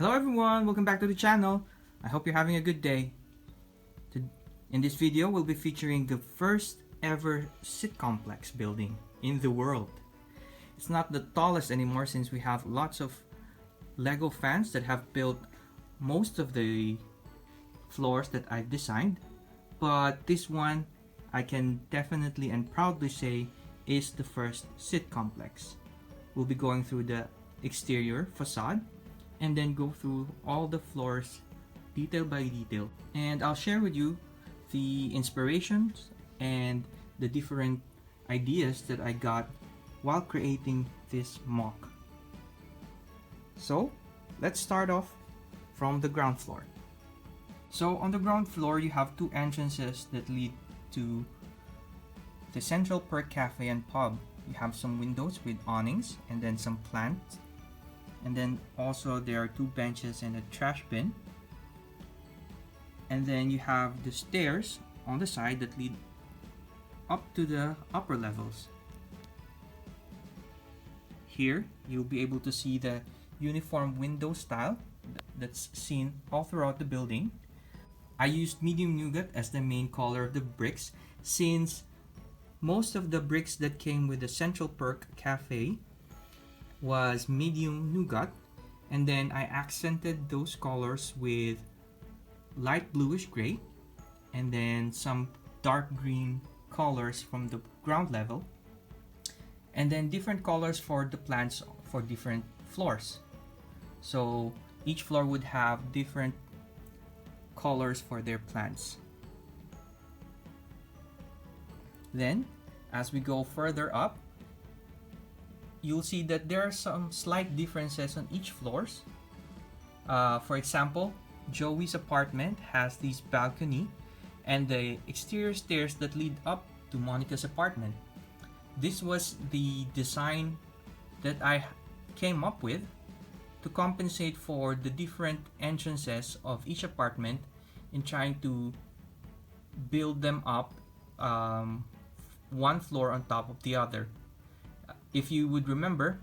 Hello everyone, welcome back to the channel. I hope you're having a good day. In this video, we'll be featuring the first ever SitComplex building in the world. It's not the tallest anymore since we have lots of Lego fans that have built most of the floors that I've designed. But this one, I can definitely and proudly say is the first SitComplex. We'll be going through the exterior facade and then go through all the floors detail by detail, and I'll share with you the inspirations and the different ideas that I got while creating this MOC. So let's start off from the ground floor. So on the ground floor you have two entrances that lead to the central perk cafe and pub. You have some windows with awnings and then some plants, and then also there are two benches and a trash bin, and then you have the stairs on the side that lead up to the upper levels. Here you'll be able to see the uniform window style that's seen all throughout the building. I used medium nougat as the main color of the bricks since most of the bricks that came with the central perk cafe was medium nougat, and then I accented those colors with light bluish gray and then some dark green colors from the ground level, and then different colors for the plants for different floors. So each floor would have different colors for their plants. Then as we go further up, you'll see that there are some slight differences on each floors. For example, Joey's apartment has this balcony and the exterior stairs that lead up to Monica's apartment. This was the design that I came up with to compensate for the different entrances of each apartment in trying to build them up one floor on top of the other. If you would remember,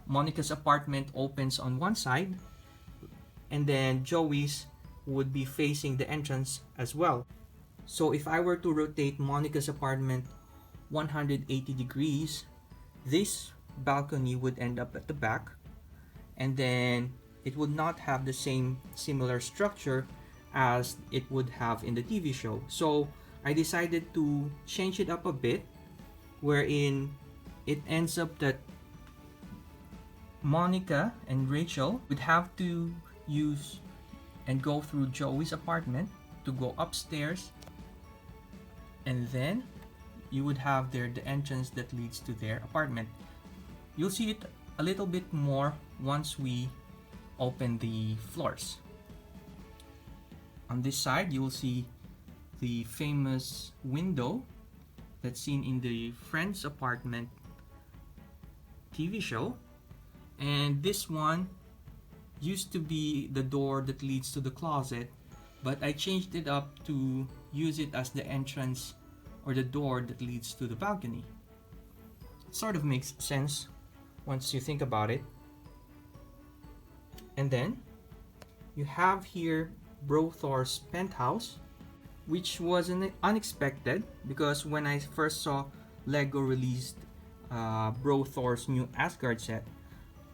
Monica's apartment opens on one side and then Joey's would be facing the entrance as well. So if I were to rotate Monica's apartment 180 degrees, this balcony would end up at the back, and then it would not have the same similar structure as it would have in the TV show. So I decided to change it up a bit, wherein it ends up that Monica and Rachel would have to use and go through Joey's apartment to go upstairs, and then you would have there the entrance that leads to their apartment. You'll see it a little bit more once we open the floors. On this side, you'll see the famous window that's seen in the Friends apartment TV show, and this one used to be the door that leads to the closet, but I changed it up to use it as the entrance or the door that leads to the balcony. It sort of makes sense once you think about it. And then you have here Thor's penthouse, which was unexpected because when I first saw Lego released Thor's new Asgard set,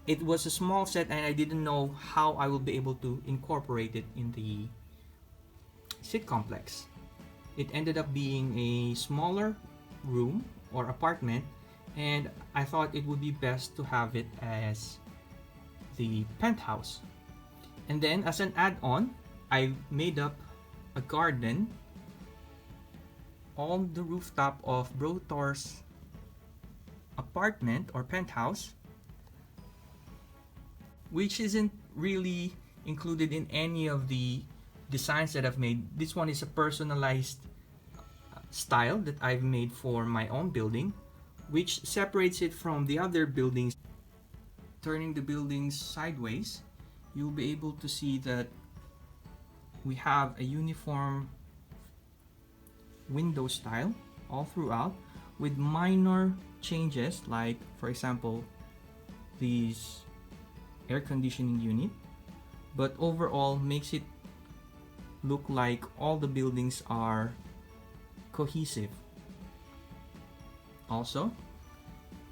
it was a small set and I didn't know how I will be able to incorporate it in the SitComplex. It ended up being a smaller room or apartment, and I thought it would be best to have it as the penthouse. And then as an add-on, I made up a garden on the rooftop of Thor's apartment or penthouse, which isn't really included in any of the designs that I've made. This one is a personalized style that I've made for my own building, which separates it from the other buildings. Turning the buildings sideways, you'll be able to see that we have a uniform window style all throughout with minor changes, like for example these air conditioning unit, but overall makes it look like all the buildings are cohesive. Also,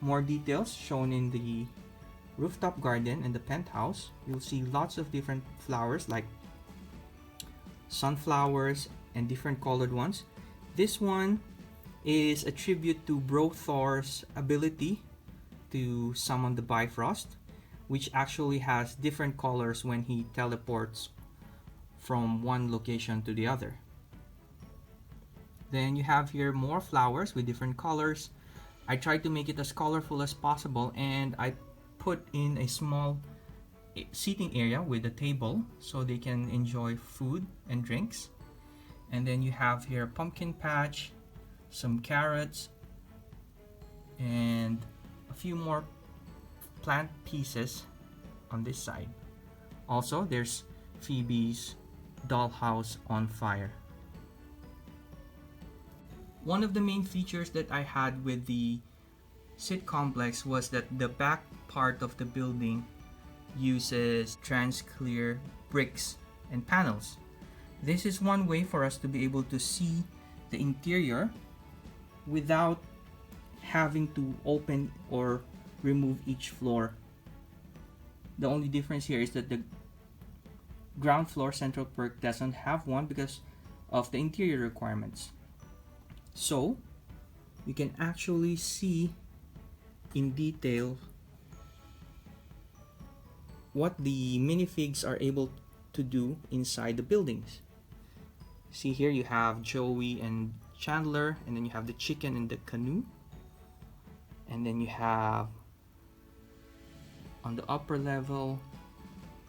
more details shown in the rooftop garden and the penthouse. You'll see lots of different flowers like sunflowers and different colored ones. This one is a tribute to Bro Thor's ability to summon the Bifrost, which actually has different colors when he teleports from one location to the other. Then you have here more flowers with different colors. I tried to make it as colorful as possible, and I put in a small seating area with a table so they can enjoy food and drinks. And then you have here a pumpkin patch, some carrots, and a few more plant pieces on this side. Also, there's Phoebe's dollhouse on fire. One of the main features that I had with the SitComplex was that the back part of the building uses trans-clear bricks and panels. This is one way for us to be able to see the interior without having to open or remove each floor. The only difference here is that the ground floor central perk doesn't have one because of the interior requirements. So you can actually see in detail what the minifigs are able to do inside the buildings. See here you have Joey and Chandler, and then you have the chicken in the canoe, and then you have on the upper level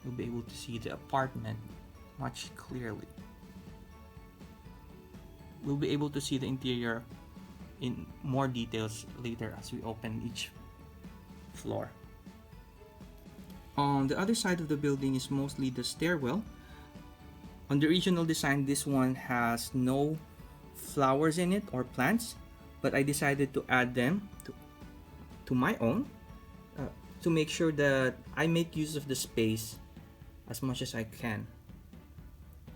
you'll be able to see the apartment much clearly. We'll be able to see the interior in more details later as we open each floor. On the other side of the building is mostly the stairwell. On the original design, this one has no flowers in it or plants, but I decided to add them to my own to make sure that I make use of the space as much as I can.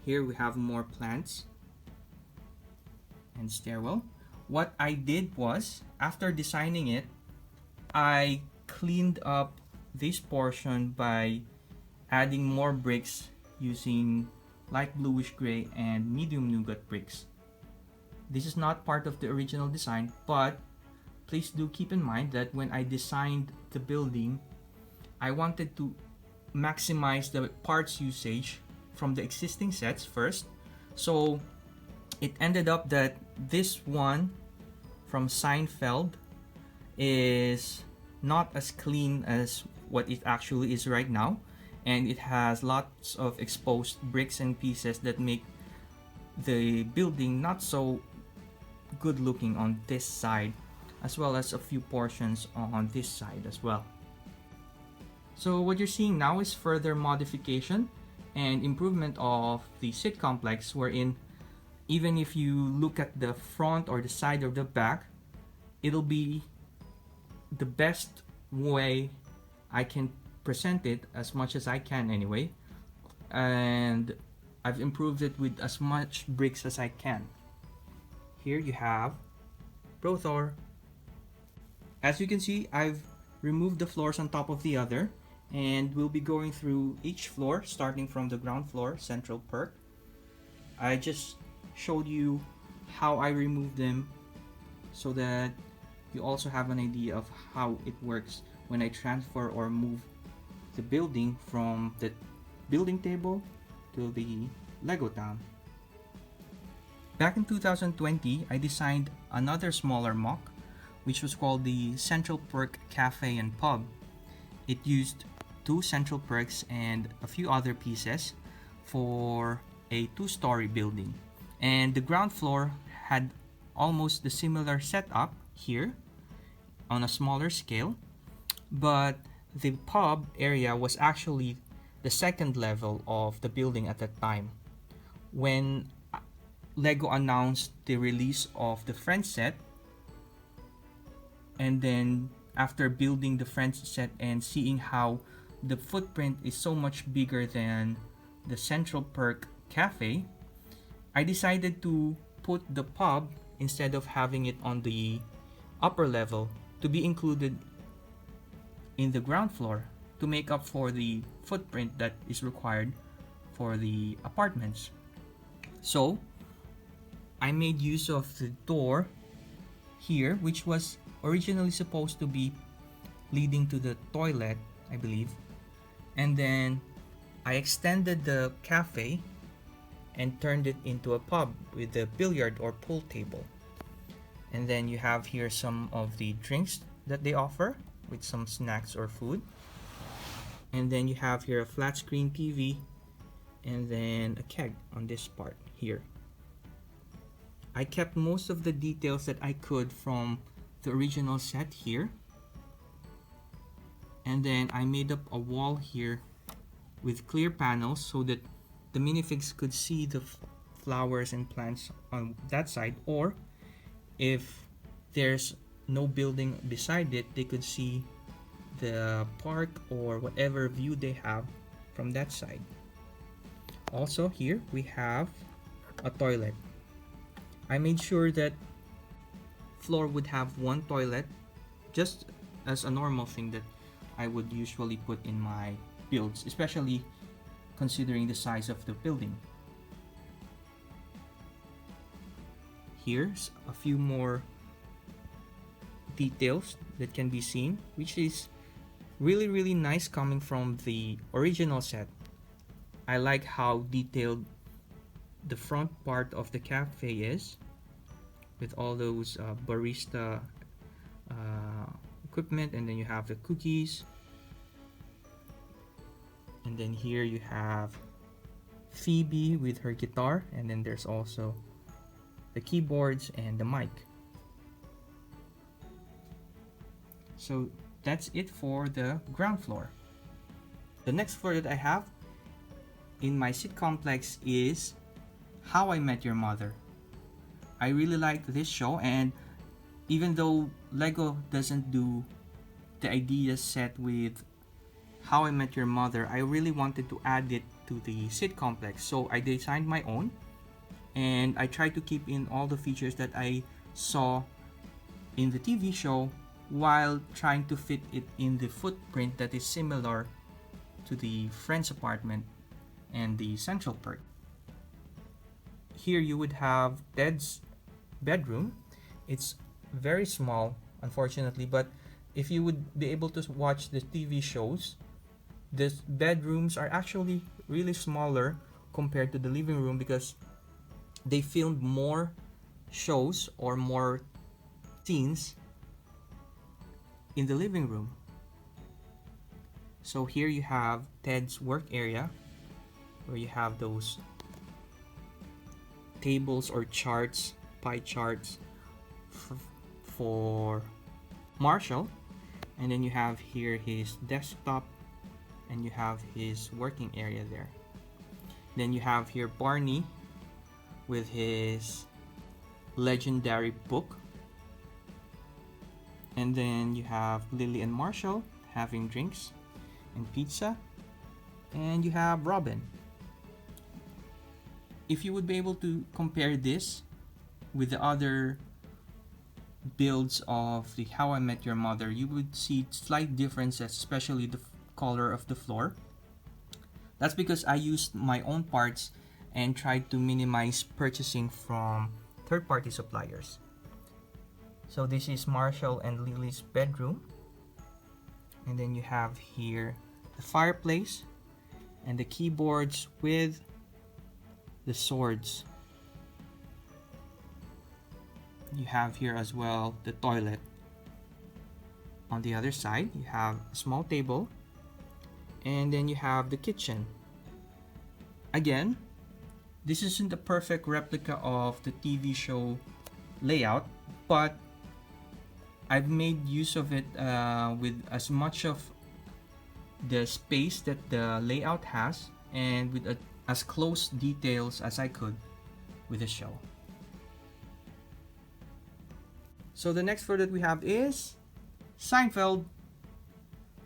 Here we have more plants and stairwell. What I did was, after designing it, I cleaned up this portion by adding more bricks using light bluish gray and medium nougat bricks. This is not part of the original design, but please do keep in mind that when I designed the building, I wanted to maximize the parts usage from the existing sets first. So it ended up that this one from Seinfeld is not as clean as what it actually is right now, and it has lots of exposed bricks and pieces that make the building not so good looking on this side, as well as a few portions on this side as well. So what you're seeing now is further modification and improvement of the SitComplex, wherein even if you look at the front or the side or the back, it'll be the best way I can present it, as much as I can anyway, and I've improved it with as much bricks as I can. Here you have Bro Thor. As you can see, I've removed the floors on top of the other, and we'll be going through each floor starting from the ground floor central perk. I just showed you how I removed them so that you also have an idea of how it works when I transfer or move the building from the building table to the Lego town. Back in 2020, I designed another smaller MOC, which was called the Central Perk Cafe and Pub. It used 2 central perks and a few other pieces for a 2-story building. And the ground floor had almost the similar setup here on a smaller scale, but the pub area was actually the second level of the building at that time. When Lego announced the release of the Friends set, and then after building the Friends set and seeing how the footprint is so much bigger than the Central Perk Cafe, I decided to put the pub, instead of having it on the upper level, to be included in the ground floor to make up for the footprint that is required for the apartments. So I made use of the door here, which was originally supposed to be leading to the toilet, I believe. And then I extended the cafe and turned it into a pub with a billiard or pool table. And then you have here some of the drinks that they offer with some snacks or food. And then you have here a flat screen TV and then a keg on this part here. I kept most of the details that I could from the original set here. And then I made up a wall here with clear panels so that the minifigs could see the flowers and plants on that side, or if there's no building beside it, they could see the park or whatever view they have from that side. Also here we have a toilet. I made sure that floor would have one toilet, just as a normal thing that I would usually put in my builds, especially considering the size of the building. Here's a few more details that can be seen, which is really nice coming from the original set. I like how detailed the front part of the cafe is, with all those barista equipment, and then you have the cookies, and then here you have Phoebe with her guitar, and then there's also the keyboards and the mic. So that's it for the ground floor. The next floor that I have in my SitComplex is How I Met Your Mother. I really like this show, and even though Lego doesn't do the idea set with How I Met Your Mother, I really wanted to add it to the SitComplex. So I designed my own, and I tried to keep in all the features that I saw in the TV show while trying to fit it in the footprint that is similar to the Friends apartment and the Central Perk. Here you would have Ted's bedroom. It's very small, unfortunately, but if you would be able to watch the TV shows, the bedrooms are actually really smaller compared to the living room, because they filmed more shows or more scenes in the living room. So here you have Ted's work area, where you have those tables or charts, pie charts for Marshall, and then you have here his desktop, and you have his working area there. Then you have here Barney with his legendary book, and then you have Lily and Marshall having drinks and pizza, and you have Robin. If you would be able to compare this with the other builds of the How I Met Your Mother, you would see slight differences, especially the color of the floor. That's because I used my own parts and tried to minimize purchasing from third-party suppliers. So this is Marshall and Lily's bedroom, and then you have here the fireplace and the keyboards with the swords. You have here as well the toilet. On the other side, you have a small table, and then you have the kitchen. Again, this isn't a perfect replica of the TV show layout, but I've made use of it with as much of the space that the layout has, and with as close details as I could with the show. So the next floor that we have is Seinfeld.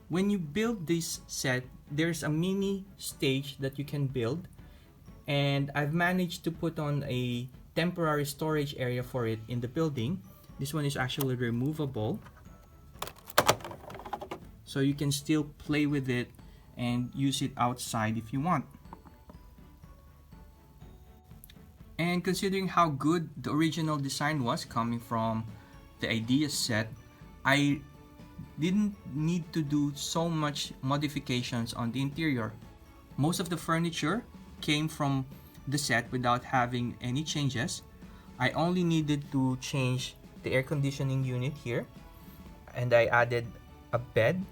When you build this set, there's a mini stage that you can build, and I've managed to put on a temporary storage area for it in the building. This one is actually removable, so you can still play with it and use it outside if you want. And considering how good the original design was coming from the idea set, I didn't need to do so much modifications on the interior. Most of the furniture came from the set without having any changes. I only needed to change the air conditioning unit here, and I added a bed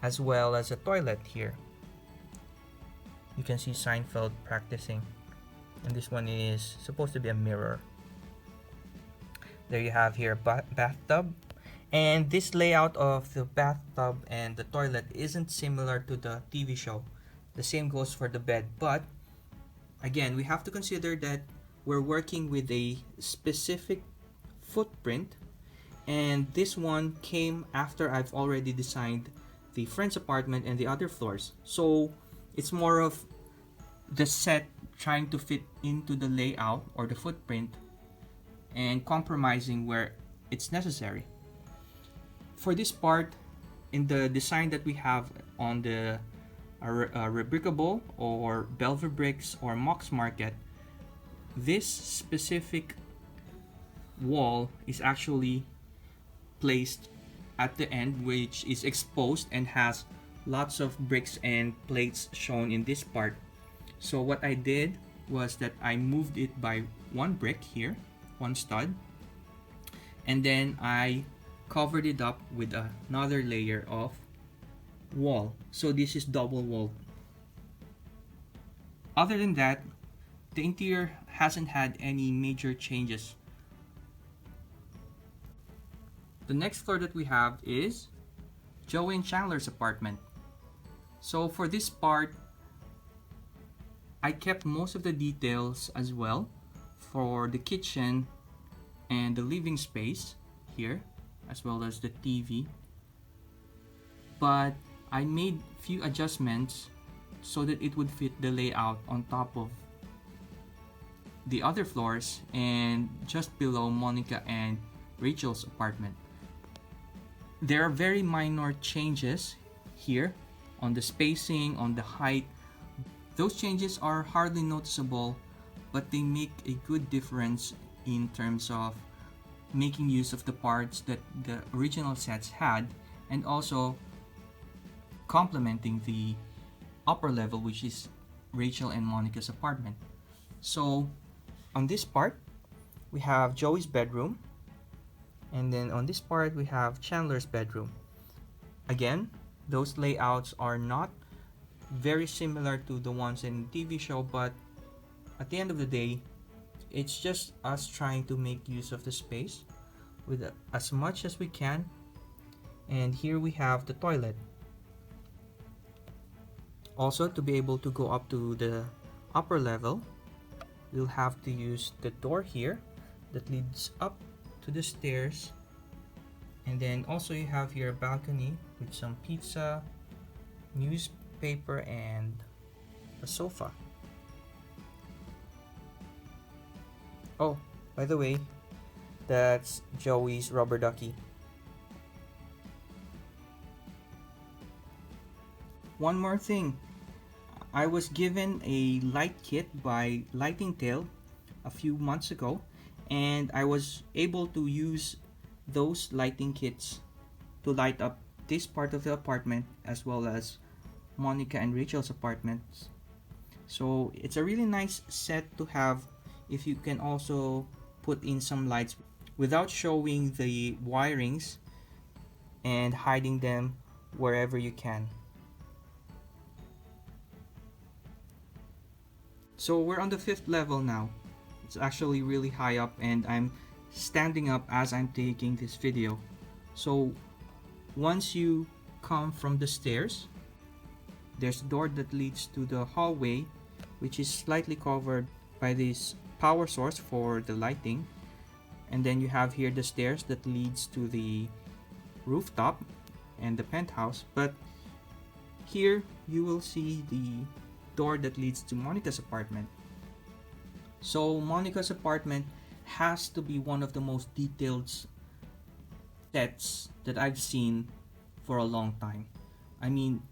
as well as a toilet here. You can see Seinfeld practicing, and this one is supposed to be a mirror. There you have here a bathtub, and this layout of the bathtub and the toilet isn't similar to the TV show. The same goes for the bed, but again, we have to consider that we're working with a specific footprint, and this one came after I've already designed the friend's apartment and the other floors. So it's more of the set trying to fit into the layout or the footprint and compromising where it's necessary. For this part, in the design that we have on the Rebrickable or Belver Bricks or MOCs market, this specific wall is actually placed at the end, which is exposed and has lots of bricks and plates shown in this part. So what I did was that I moved it by one brick here, one stud, and then I covered it up with another layer of wall. So this is double walled. Other than that, the interior hasn't had any major changes. The next floor that we have is Joey and Chandler's apartment. So for this part, I kept most of the details as well for the kitchen and the living space here, as well as the TV. But I made few adjustments so that it would fit the layout on top of the other floors and just below Monica and Rachel's apartment. There are very minor changes here on the spacing, on the height. Those changes are hardly noticeable, but they make a good difference in terms of making use of the parts that the original sets had, and also complementing the upper level, which is Rachel and Monica's apartment. So on this part, we have Joey's bedroom, and then on this part, we have Chandler's bedroom. Again, those layouts are not very similar to the ones in the TV show, but at the end of the day, it's just us trying to make use of the space with as much as we can. And here we have the toilet. Also, to be able to go up to the upper level, we'll have to use the door here that leads up to the stairs. And then also you have here a balcony with some pizza, newspaper, and a sofa. Oh, by the way, that's Joey's rubber ducky. One more thing, I was given a light kit by Lighting Tale a few months ago, and I was able to use those lighting kits to light up this part of the apartment as well as Monica and Rachel's apartments. So it's a really nice set to have if you can also put in some lights without showing the wirings and hiding them wherever you can. So we're on the 5th level now. It's actually really high up, and I'm standing up as I'm taking this video. So once you come from the stairs, there's a door that leads to the hallway, which is slightly covered by this power source for the lighting. And then you have here the stairs that leads to the rooftop and the penthouse. But Here you will see the door that leads to Monica's apartment. So Monica's apartment has to be one of the most detailed sets that I've seen for a long time. I mean,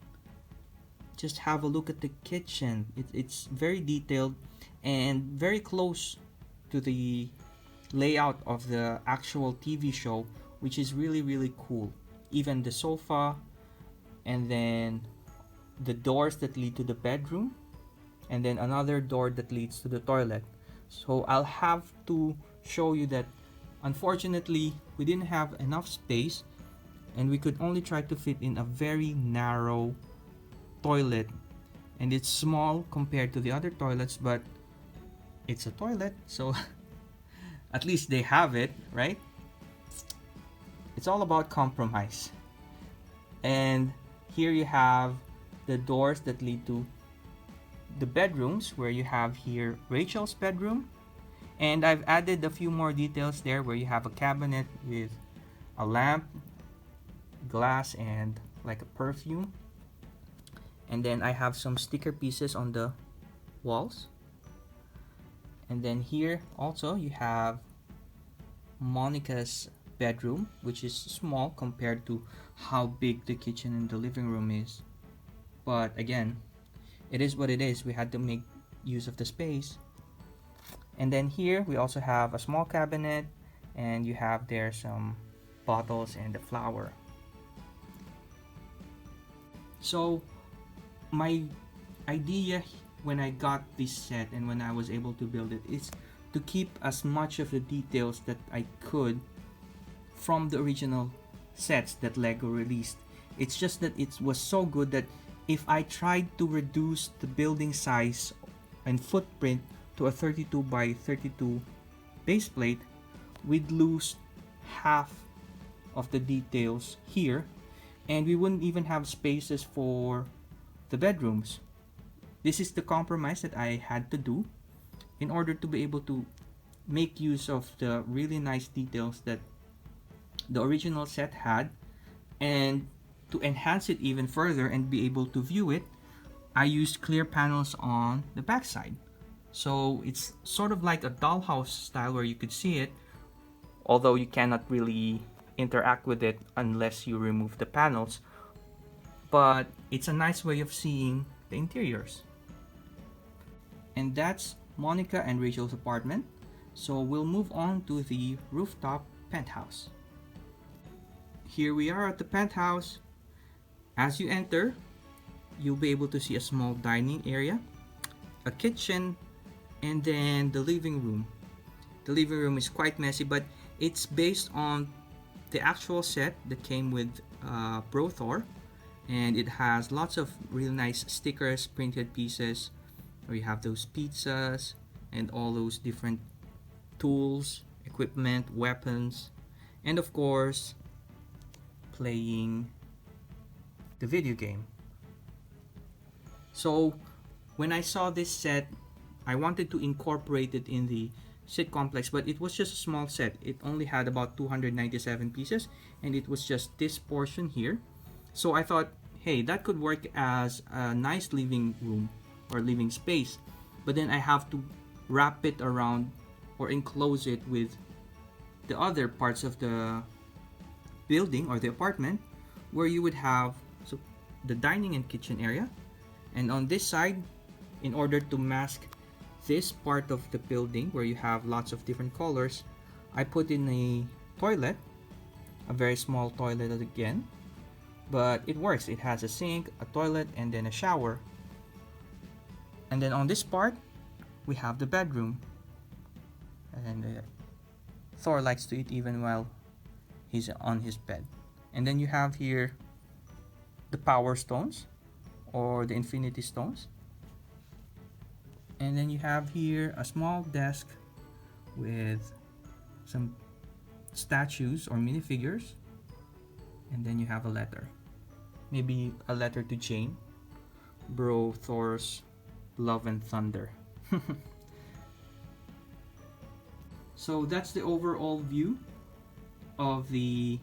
just have a look at the kitchen. It's very detailed and very close to the layout of the actual TV show, which is really, really cool. Even the sofa, and then the doors that lead to the bedroom, and then another door that leads to the toilet. So I'll have to show you that unfortunately we didn't have enough space, and we could only try to fit in a very narrow toilet, and it's small compared to the other toilets, but it's a toilet, so at least they have it, right? It's all about compromise. And here you have the doors that lead to the bedrooms, where you have here Rachel's bedroom, and I've added a few more details there, where you have a cabinet with a lamp, glass, and like a perfume. And then I have some sticker pieces on the walls. And then here also you have Monica's bedroom, which is small compared to how big the kitchen and the living room is. But again, it is what it is. We had to make use of the space. And then here we also have a small cabinet, and you have there some bottles and a flower. So my idea when I got this set and when I was able to build it is to keep as much of the details that I could from the original sets that Lego released. It's just that it was so good that if I tried to reduce the building size and footprint to a 32 by 32 base plate, we'd lose half of the details here, and we wouldn't even have spaces for the bedrooms. This is the compromise that I had to do in order to be able to make use of the really nice details that the original set had, and to enhance it even further and be able to view it, I used clear panels on the backside. So it's sort of like a dollhouse style where you could see it, although you cannot really interact with it unless you remove the panels. But it's a nice way of seeing the interiors. And that's Monica and Rachel's apartment. So we'll move on to the rooftop penthouse. Here we are at the penthouse. As you enter, you'll be able to see a small dining area, a kitchen, and then the living room. The living room is quite messy, but it's based on the actual set that came with Thor, and it has lots of really nice stickers, printed pieces, where you have those pizzas and all those different tools, equipment, weapons, and of course playing the video game. So when I saw this set, I wanted to incorporate it in the SitComplex, but it was just a small set. It only had about 297 pieces, and it was just this portion here. So I thought, hey, that could work as a nice living room or living space, but then I have to wrap it around or enclose it with the other parts of the building or the apartment, where you would have the dining and kitchen area, and on this side, in order to mask this part of the building where you have lots of different colors, I put in a toilet, a very small toilet again, but it works. It has a sink, a toilet, and then a shower. And then on this part, we have the bedroom, and Thor likes to eat even while he's on his bed. And then you have here the power stones or the infinity stones. And then you have here a small desk with some statues or minifigures. And then you have a letter. Maybe a letter to Jane. Bro, Thor's love and thunder. So that's the overall view of the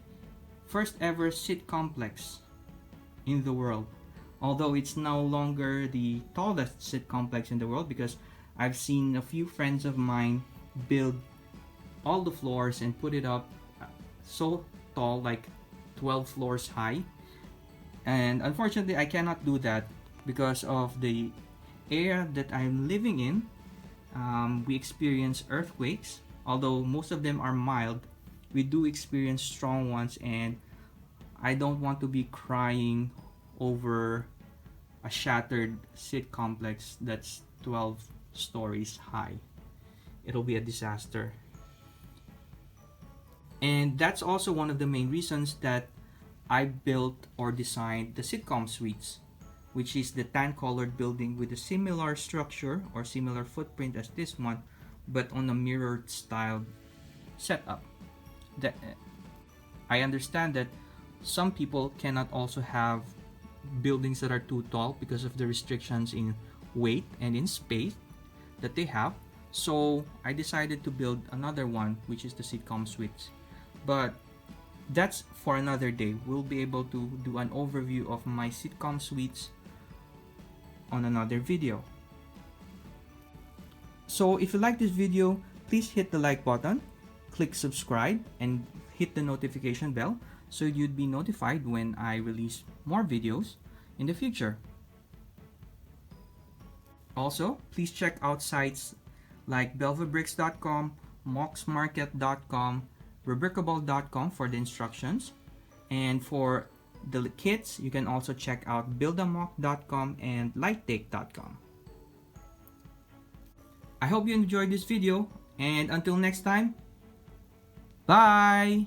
first ever SitComplex in the world. Although it's no longer the tallest SitComplex in the world, because I've seen a few friends of mine build all the floors and put it up so tall, like 12 floors high. And unfortunately, I cannot do that because of the area that I'm living in. We experience earthquakes. Although most of them are mild, we do experience strong ones, and I don't want to be crying over a shattered SitComplex that's 12 stories high. It'll be a disaster. And that's also one of the main reasons that I built or designed the sitcom suites, which is the tan-colored building with a similar structure or similar footprint as this one, but on a mirrored style setup. That I understand that some people cannot also have buildings that are too tall because of the restrictions in weight and in space that they have. So I decided to build another one, which is the sitcom suites. But that's for another day. We'll be able to do an overview of my sitcom suites on another video. So if you like this video, please hit the like button, click subscribe, and hit the notification bell so you'd be notified when I release more videos in the future. Also, please check out sites like belvabricks.com, mocsmarket.com, rubricable.com for the instructions. And for the kits, you can also check out buildamoc.com and lighttake.com. I hope you enjoyed this video, and until next time, bye!